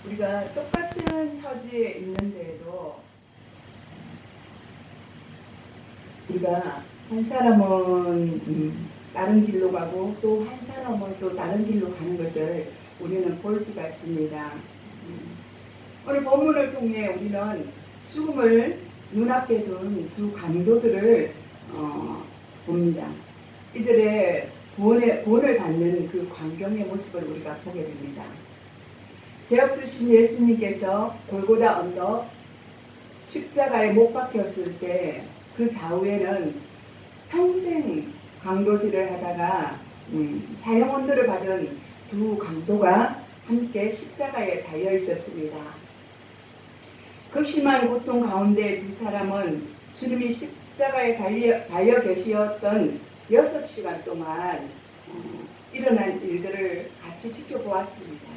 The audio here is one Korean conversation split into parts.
우리가 똑같은 처지에 있는데도 우리가 한 사람은 다른 길로 가고 또 한 사람은 또 다른 길로 가는 것을 우리는 볼 수가 있습니다. 오늘 본문을 통해 우리는 죽음을 눈앞에 둔 두 강도들을 봅니다. 이들의 구원을 받는 그 광경의 모습을 우리가 보게 됩니다. 죄 없으신 예수님께서 골고다 언덕 십자가에 못 박혔을 때 그 좌우에는 평생 강도질을 하다가 사형언도를 받은 두 강도가 함께 십자가에 달려 있었습니다. 극심한 고통 가운데 두 사람은 주님이 십자가에 달려 계시었던 6시간 동안 일어난 일들을 같이 지켜보았습니다.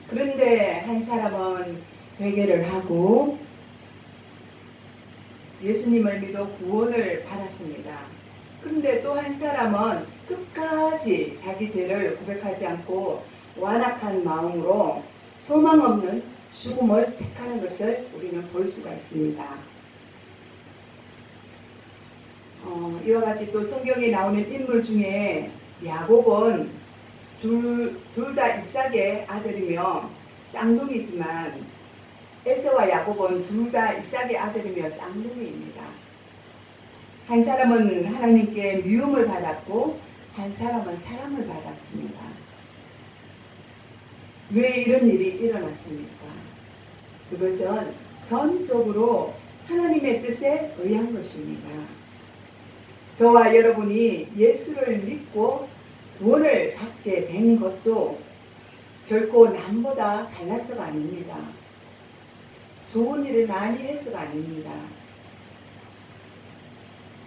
그런데 한 사람은 회개를 하고 예수님을 믿어 구원을 받았습니다. 그런데 또 한 사람은 끝까지 자기 죄를 고백하지 않고 완악한 마음으로 소망 없는 죽음을 택하는 것을 우리는 볼 수가 있습니다. 이와 같이 또 성경에 나오는 인물 중에 야곱은 둘 다 이삭의 아들이며 쌍둥이지만 에서와 야곱은 둘 다 이삭의 아들이며 쌍둥이입니다. 한 사람은 하나님께 미움을 받았고 한 사람은 사랑을 받았습니다. 왜 이런 일이 일어났습니까? 그것은 전적으로 하나님의 뜻에 의한 것입니다. 저와 여러분이 예수를 믿고 구원을 받게 된 것도 결코 남보다 잘나서가 아닙니다. 좋은 일을 많이 해서가 아닙니다.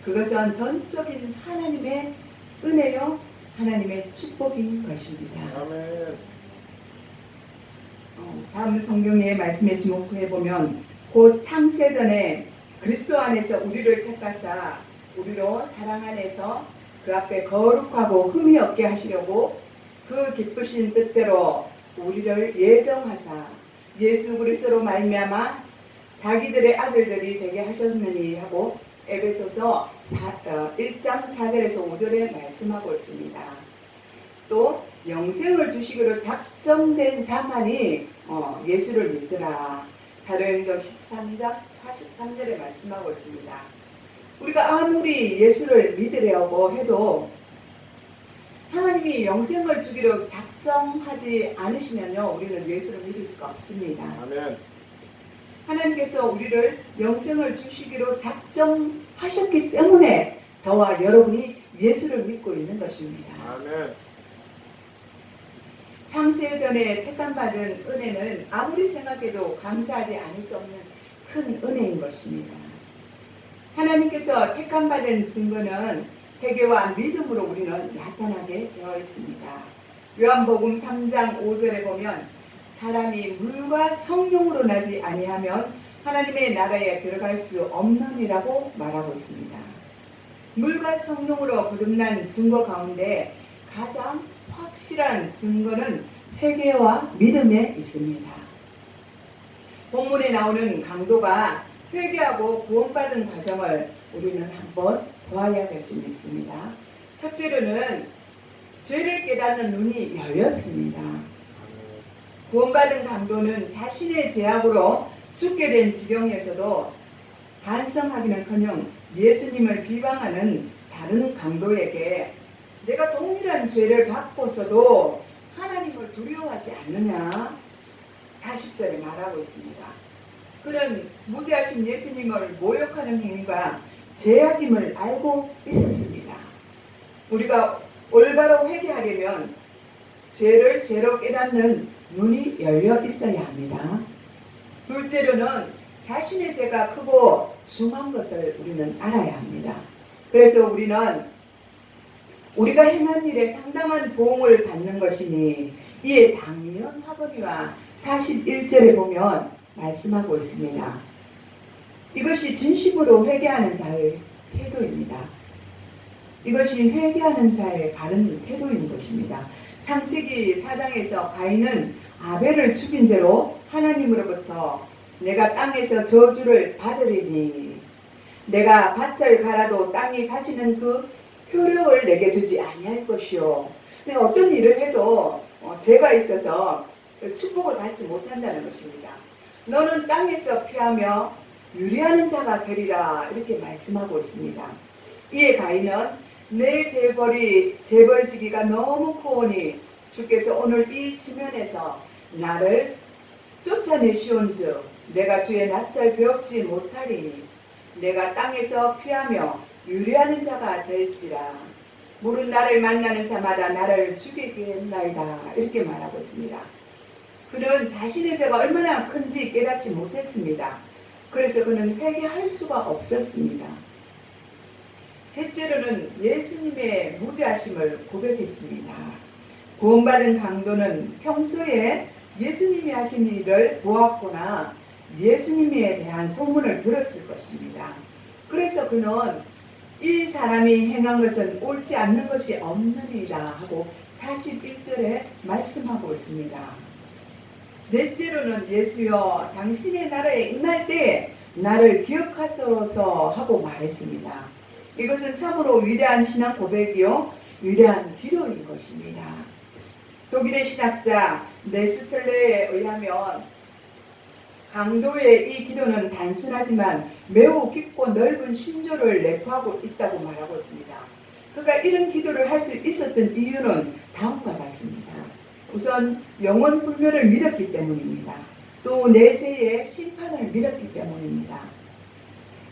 그것은 전적인 하나님의 은혜요, 하나님의 축복인 것입니다. 아멘. 다음 성경의 말씀에 주목해 보면 곧 창세전에 그리스도 안에서 우리를 택하사 우리로 사랑 안에서 그 앞에 거룩하고 흠이 없게 하시려고 그 기쁘신 뜻대로 우리를 예정하사 예수 그리스도로 말미암아 자기들의 아들들이 되게 하셨느니 하고 에베소서 1장 4절에서 5절에 말씀하고 있습니다. 또 영생을 주시기로 작정된 자만이 예수를 믿더라. 사도행전 13장 43절에 말씀하고 있습니다. 우리가 아무리 예수를 믿으려고 해도 하나님이 영생을 주기로 작정하지 않으시면요, 우리는 예수를 믿을 수가 없습니다. 아멘. 하나님께서 우리를 영생을 주시기로 작정하셨기 때문에 저와 여러분이 예수를 믿고 있는 것입니다. 아멘. 창세전에 택함받은 은혜는 아무리 생각해도 감사하지 않을 수 없는 큰 은혜인 것입니다. 하나님께서 택함받은 증거는 회개와 믿음으로 우리는 나타나게 되어 있습니다. 요한복음 3장 5절에 보면 사람이 물과 성령으로 나지 아니하면 하나님의 나라에 들어갈 수 없느니라고 말하고 있습니다. 물과 성령으로 거듭난 증거 가운데 가장 확실한 증거는 회개와 믿음에 있습니다. 본문에 나오는 강도가 회개하고 구원받은 과정을 우리는 한번 보아야 될 점이 있습니다. 첫째로는 죄를 깨닫는 눈이 열렸습니다. 구원받은 강도는 자신의 죄악으로 죽게 된 지경에서도 반성하기는커녕 예수님을 비방하는 다른 강도에게 내가 동일한 죄를 받고서도 하나님을 두려워하지 않느냐 40절에 말하고 있습니다. 그는 무죄하신 예수님을 모욕하는 행위가 죄악임을 알고 있었습니다. 우리가 올바로 회개하려면 죄를 죄로 깨닫는 눈이 열려 있어야 합니다. 둘째로는 자신의 죄가 크고 중한 것을 우리는 알아야 합니다. 그래서 우리는 우리가 행한 일에 상당한 보응을 받는 것이니 이에 당연하거니와 41절에 보면 말씀하고 있습니다. 이것이 진심으로 회개하는 자의 태도입니다. 이것이 회개하는 자의 바른 태도인 것입니다. 창세기 4장에서 가인은 아벨을 죽인 죄로 하나님으로부터 내가 땅에서 저주를 받으리니 내가 밭을 갈아도 땅이 가지는 그 효력을 내게 주지 아니할 것이요. 내가 어떤 일을 해도 죄가 있어서 축복을 받지 못한다는 것입니다. 너는 땅에서 피하며 유리하는 자가 되리라 이렇게 말씀하고 있습니다. 이에 가인은 내 재벌지기가 너무 크오니 주께서 오늘 이 지면에서 나를 쫓아내시온즉 내가 주의 낯을 배웁지 못하리니 내가 땅에서 피하며 유리하는 자가 될지라 물은 나를 만나는 자마다 나를 죽이게 했나이다 이렇게 말하고 있습니다. 그는 자신의 죄가 얼마나 큰지 깨닫지 못했습니다. 그래서 그는 회개할 수가 없었습니다. 셋째로는 예수님의 무죄하심을 고백했습니다. 구원받은 강도는 평소에 예수님이 하신 일을 보았거나 예수님에 대한 소문을 들었을 것입니다. 그래서 그는 이 사람이 행한 것은 옳지 않는 것이 없느니라 하고 41절에 말씀하고 있습니다. 넷째로는 예수여 당신의 나라에 임할 때에 나를 기억하소서 하고 말했습니다. 이것은 참으로 위대한 신앙 고백이요 위대한 기도인 것입니다. 독일의 신학자 네스틀레에 의하면 강도의 이 기도는 단순하지만 매우 깊고 넓은 신조를 내포하고 있다고 말하고 있습니다. 그가 이런 기도를 할 수 있었던 이유는 다음과 같습니다. 우선 영원 불멸을 믿었기 때문입니다. 또 내세의 심판을 믿었기 때문입니다.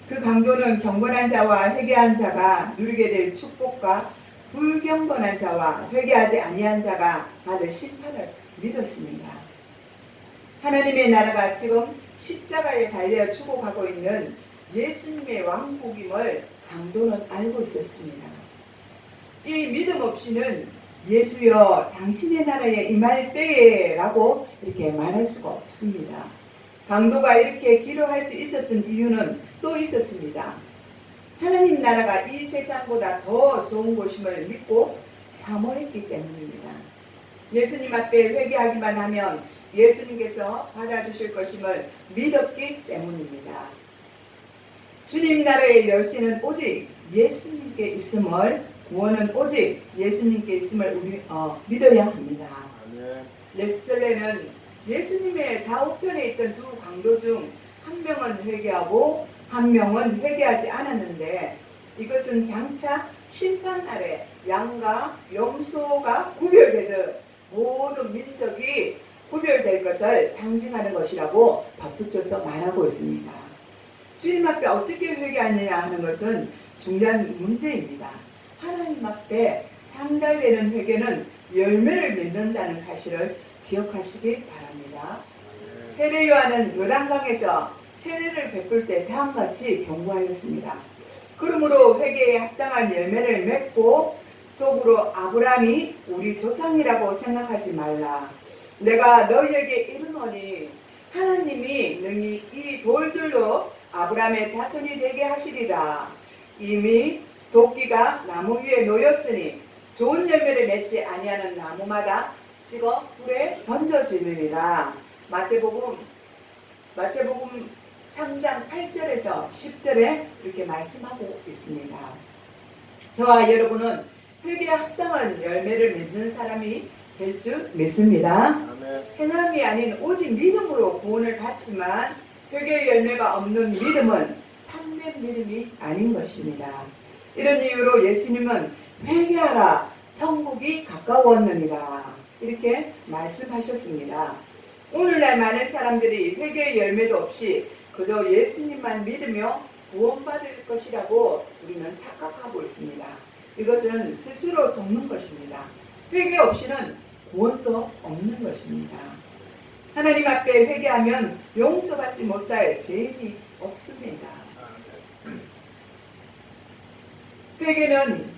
그 강도는 경건한 자와 회개한 자가 누리게 될 축복과 불경건한 자와 회개하지 아니한 자가 받을 심판을 믿었습니다. 하나님의 나라가 지금 십자가에 달려 추구하고 있는 예수님의 왕국임을 강도는 알고 있었습니다. 이 믿음 없이는 예수여 당신의 나라에 임할 때에 라고 이렇게 말할 수가 없습니다. 강도가 이렇게 기도할 수 있었던 이유는 또 있었습니다. 하나님 나라가 이 세상보다 더 좋은 곳임을 믿고 사모했기 때문입니다. 예수님 앞에 회개하기만 하면 예수님께서 받아주실 것임을 믿었기 때문입니다. 주님 나라의 열쇠는 오직 예수님께 있음을 구원은 오직 예수님께 있음을 우리 믿어야 합니다. 네스틀레는 예수님의 좌우편에 있던 두 강도 중 한 명은 회개하고 한 명은 회개하지 않았는데 이것은 장차 심판날에 양과 염소가 구별되듯 모든 민족이 구별될 것을 상징하는 것이라고 덧붙여서 말하고 있습니다. 주님 앞에 어떻게 회개하느냐 하는 것은 중요한 문제입니다. 하나님 앞에 상달되는 회개는 열매를 맺는다는 사실을 기억하시기 바랍니다. 세례 요한은 요단강에서 세례를 베풀 때 다음같이 경고하였습니다. 그러므로 회개에 합당한 열매를 맺고 속으로 아브라함이 우리 조상이라고 생각하지 말라. 내가 너희에게 이르노니 하나님이 능히 이 돌들로 아브라함의 자손이 되게 하시리라. 이미 도끼가 나무 위에 놓였으니 좋은 열매를 맺지 아니하는 나무마다 찍어 불에 던져지리라. 마태복음 3장 8절에서 10절에 이렇게 말씀하고 있습니다. 저와 여러분은 회개에 합당한 열매를 맺는 사람이 될 줄 믿습니다. 행함이 아닌 오직 믿음으로 구원을 받지만 회개의 열매가 없는 믿음은 참된 믿음이 아닌 것입니다. 이런 이유로 예수님은 회개하라 천국이 가까웠느니라 이렇게 말씀하셨습니다. 오늘날 많은 사람들이 회개의 열매도 없이 그저 예수님만 믿으며 구원받을 것이라고 우리는 착각하고 있습니다. 이것은 스스로 속는 것입니다. 회개 없이는 구원도 없는 것입니다. 하나님 앞에 회개하면 용서받지 못할 죄인이 없습니다. 회개는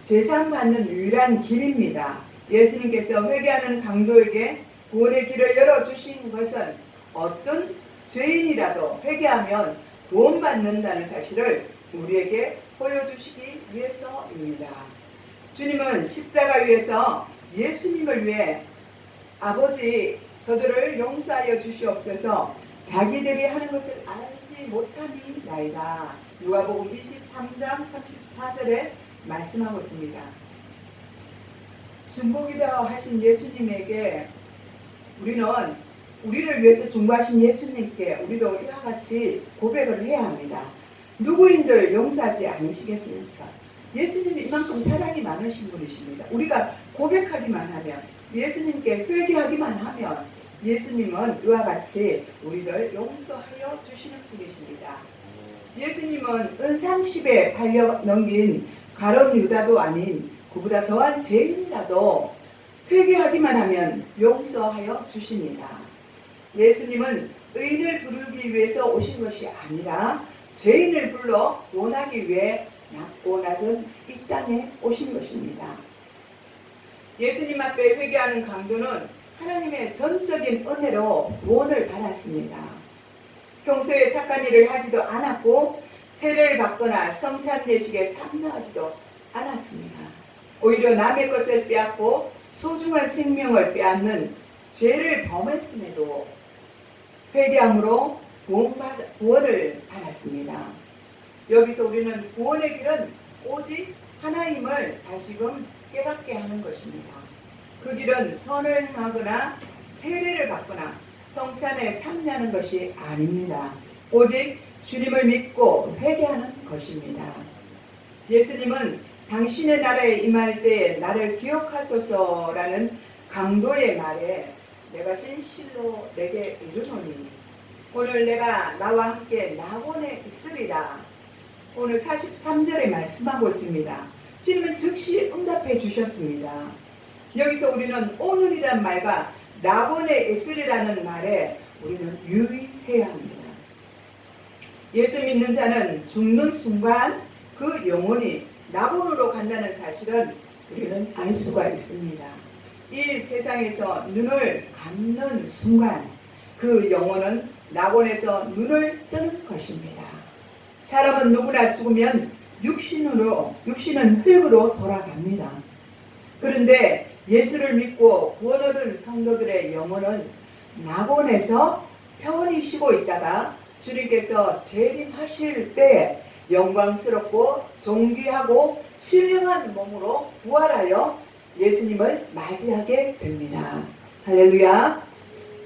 죄상받는 유일한 길입니다. 예수님께서 회개하는 강도에게 구원의 길을 열어주신 것은 어떤 죄인이라도 회개하면 구원받는다는 사실을 우리에게 보여주시기 위해서입니다. 주님은 십자가 위에서 예수님을 위해 아버지 저들을 용서하여 주시옵소서. 자기들이 하는 것을 알지 못함이나이다. 누가복음 23장 34절에 말씀하고 있습니다. 중보기도 하신 예수님에게 우리를 위해서 중보하신 예수님께 우리도 이와 같이 고백을 해야 합니다. 누구인들 용서하지 않으시겠습니까? 예수님이 이만큼 사랑이 많으신 분이십니다. 우리가 고백하기만 하면, 예수님께 회개하기만 하면 예수님은 이와 같이 우리를 용서하여 주시는 분이십니다. 예수님은 은 30에 팔려 넘긴 가룟 유다도 아닌 그보다 더한 죄인이라도 회개하기만 하면 용서하여 주십니다. 예수님은 의인을 부르기 위해서 오신 것이 아니라 죄인을 불러 구원하기 위해 낮고 낮은 이 땅에 오신 것입니다. 예수님 앞에 회개하는 강도는 하나님의 전적인 은혜로 구원을 받았습니다. 평소에 착한 일을 하지도 않았고 세례를 받거나 성찬 예식에 참여하지도 않았습니다. 오히려 남의 것을 빼앗고 소중한 생명을 빼앗는 죄를 범했음에도 회개함으로 구원을 받았습니다. 여기서 우리는 구원의 길은 오직 하나님을 다시금 깨닫게 하는 것입니다. 그 길은 선을 행하거나 세례를 받거나 성찬에 참여하는 것이 아닙니다. 오직 주님을 믿고 회개하는 것입니다. 예수님은 당신의 나라에 임할 때 나를 기억하소서라는 강도의 말에 내가 진실로 내게 이르노니 오늘 내가 나와 함께 낙원에 있으리라. 오늘 43절에 말씀하고 있습니다. 주님은 즉시 응답해 주셨습니다. 여기서 우리는 오늘이란 말과 낙원에 있으리라는 말에 우리는 유의해야 합니다. 예수 믿는 자는 죽는 순간 그 영혼이 낙원으로 간다는 사실은 우리는 알 수가 있습니다. 이 세상에서 눈을 감는 순간 그 영혼은 낙원에서 눈을 뜨는 것입니다. 사람은 누구나 죽으면 육신은 흙으로 돌아갑니다. 그런데 예수를 믿고 구원 얻은 성도들의 영혼은 낙원에서 편히 쉬고 있다가 주님께서 재림하실 때 영광스럽고 존귀하고 신령한 몸으로 부활하여 예수님을 맞이하게 됩니다. 할렐루야.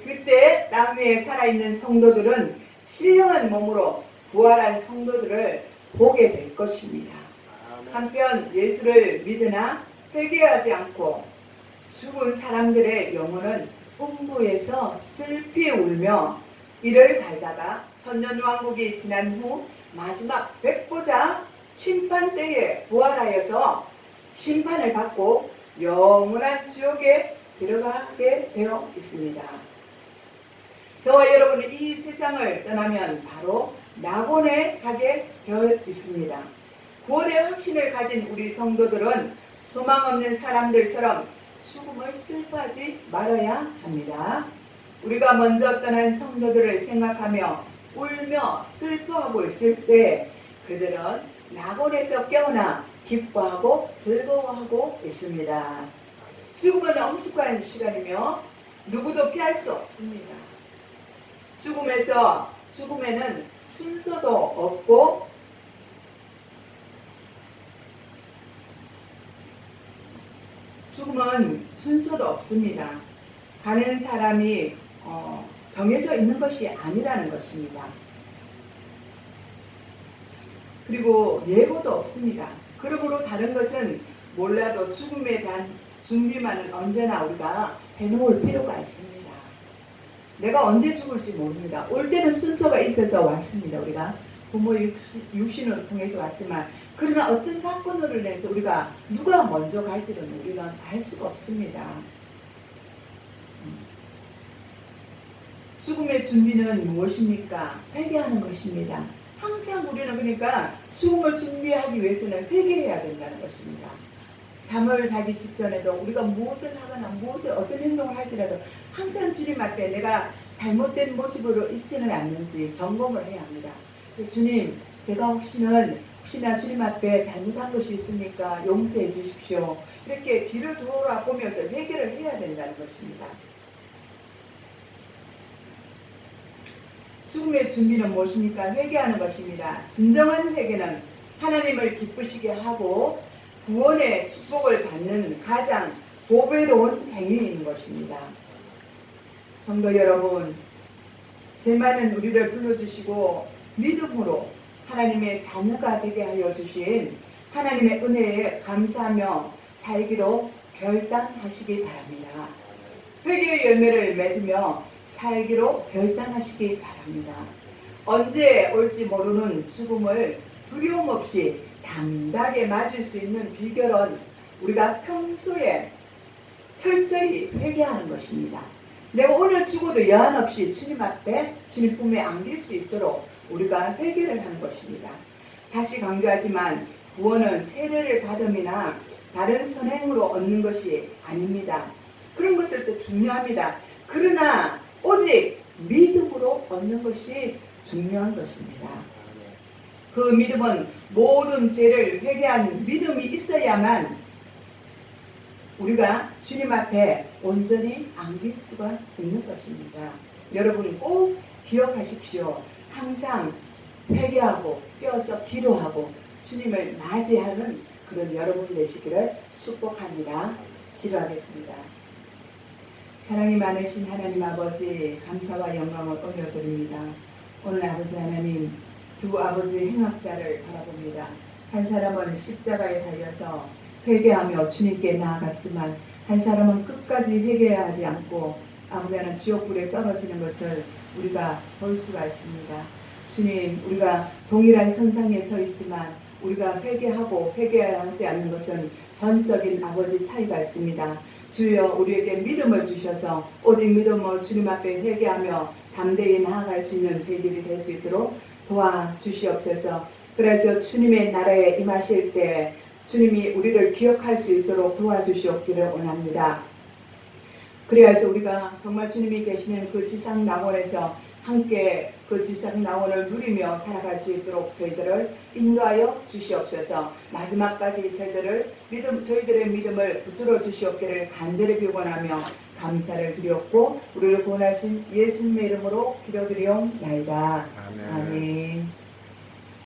그때 땅 위에 살아있는 성도들은 신령한 몸으로 부활한 성도들을 보게 될 것입니다. 한편 예수를 믿으나 회개하지 않고 죽은 사람들의 영혼은 음부에서 슬피 울며 이를 갈다가 천년왕국이 지난 후 마지막 백보자 심판 때에 부활하여서 심판을 받고 영원한 지옥에 들어가게 되어 있습니다. 저와 여러분은 이 세상을 떠나면 바로 낙원에 가게 되어 있습니다. 구원의 확신을 가진 우리 성도들은 소망 없는 사람들처럼 죽음을 슬퍼하지 말아야 합니다. 우리가 먼저 떠난 성도들을 생각하며 울며 슬퍼하고 있을 때 그들은 낙원에서 깨어나 기뻐하고 즐거워하고 있습니다. 죽음은 엄숙한 시간이며 누구도 피할 수 없습니다. 죽음에는 순서도 없고 죽음은 순서도 없습니다. 가는 사람이 정해져 있는 것이 아니라는 것입니다. 그리고 예고도 없습니다. 그러므로 다른 것은 몰라도 죽음에 대한 준비만은 언제나 우리가 해놓을 필요가 있습니다. 내가 언제 죽을지 모릅니다. 올 때는 순서가 있어서 왔습니다. 우리가 부모 육신을 통해서 왔지만 그러나 어떤 사건으로 인해서 우리가 누가 먼저 갈지는 우리가 알 수가 없습니다. 죽음의 준비는 무엇입니까? 회개하는 것입니다. 항상 우리는 그러니까 죽음을 준비하기 위해서는 회개해야 된다는 것입니다. 잠을 자기 직전에도 우리가 무엇을 하거나 어떤 행동을 할지라도 항상 주님 앞에 내가 잘못된 모습으로 있지는 않는지 점검을 해야 합니다. 그래서 주님, 제가 혹시나 주님 앞에 잘못한 것이 있습니까? 용서해 주십시오. 이렇게 뒤를 돌아보면서 회개를 해야 된다는 것입니다. 죽음의 준비는 무엇입니까? 회개하는 것입니다. 진정한 회개는 하나님을 기쁘시게 하고 구원의 축복을 받는 가장 보배로운 행위인 것입니다. 성도 여러분, 죄많은 우리를 불러주시고 믿음으로 하나님의 자녀가 되게 하여 주신 하나님의 은혜에 감사하며 살기로 결단하시기 바랍니다. 회개의 열매를 맺으며 살기로 결단하시기 바랍니다. 언제 올지 모르는 죽음을 두려움 없이 담대하게 맞을 수 있는 비결은 우리가 평소에 철저히 회개하는 것입니다. 내가 오늘 죽어도 여한 없이 주님 앞에 주님 품에 안길 수 있도록 우리가 회개를 하는 것입니다. 다시 강조하지만 구원은 세례를 받음이나 다른 선행으로 얻는 것이 아닙니다. 그런 것들도 중요합니다. 그러나 오직 믿음으로 얻는 것이 중요한 것입니다. 그 믿음은 모든 죄를 회개한 믿음이 있어야만 우리가 주님 앞에 온전히 안길 수가 있는 것입니다. 여러분 꼭 기억하십시오. 항상 회개하고 깨어서 기도하고 주님을 맞이하는 그런 여러분 되시기를 축복합니다. 기도하겠습니다. 사랑이 많으신 하나님 아버지, 감사와 영광을 올려드립니다. 오늘 아버지 하나님, 두 아버지의 행악자를 바라봅니다. 한 사람은 십자가에 달려서 회개하며 주님께 나아갔지만 한 사람은 끝까지 회개하지 않고 아버지 하나님 지옥불에 떨어지는 것을 우리가 볼 수가 있습니다. 주님, 우리가 동일한 선상에 서 있지만 우리가 회개하고 회개하지 않는 것은 전적인 아버지 차이가 있습니다. 주여 우리에게 믿음을 주셔서 오직 믿음으로 주님 앞에 회개하며 담대히 나아갈 수 있는 저희들이 될 수 있도록 도와주시옵소서. 그래서 주님의 나라에 임하실 때 주님이 우리를 기억할 수 있도록 도와주시옵기를 원합니다. 그래서 우리가 정말 주님이 계시는 그 지상 낙원에서 함께 그 지상 낙원을 누리며 살아갈 수 있도록 저희들을 인도하여 주시옵소서. 마지막까지 저희들의 믿음을 붙들어 주시옵기를 간절히 비원하며 감사를 드렸고 우리를 구원하신 예수님의 이름으로 기도드리옵나이다. 아멘.